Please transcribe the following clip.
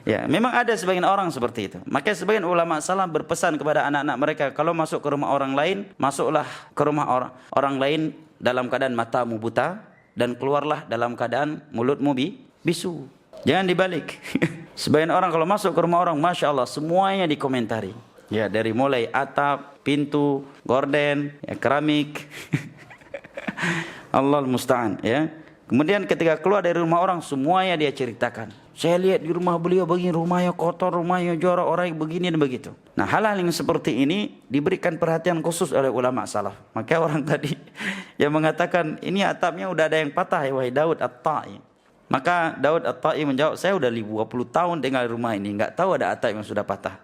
Ya, memang ada sebagian orang seperti itu. Maka sebagian ulama salaf berpesan kepada anak-anak mereka, kalau masuk ke rumah orang lain, masuklah ke rumah orang lain dalam keadaan matamu buta dan keluarlah dalam keadaan mulutmu bisu. Jangan dibalik. Sebagian orang kalau masuk ke rumah orang, masya Allah, semuanya dikomentari. Ya, dari mulai atap, pintu, gorden, ya, keramik. Allahul musta'an, ya. Kemudian ketika keluar dari rumah orang, semuanya dia ceritakan. Saya lihat di rumah beliau begini, rumahnya kotor, rumahnya jorok, orang begini dan begitu. Nah, hal-hal yang seperti ini diberikan perhatian khusus oleh ulama salaf. Maka orang tadi yang mengatakan, ini atapnya udah ada yang patah ya wahai Daud At-Ta'i. Maka Daud At-Ta'i menjawab, saya udah 20 tahun tinggal di rumah ini, nggak tahu ada atap yang sudah patah.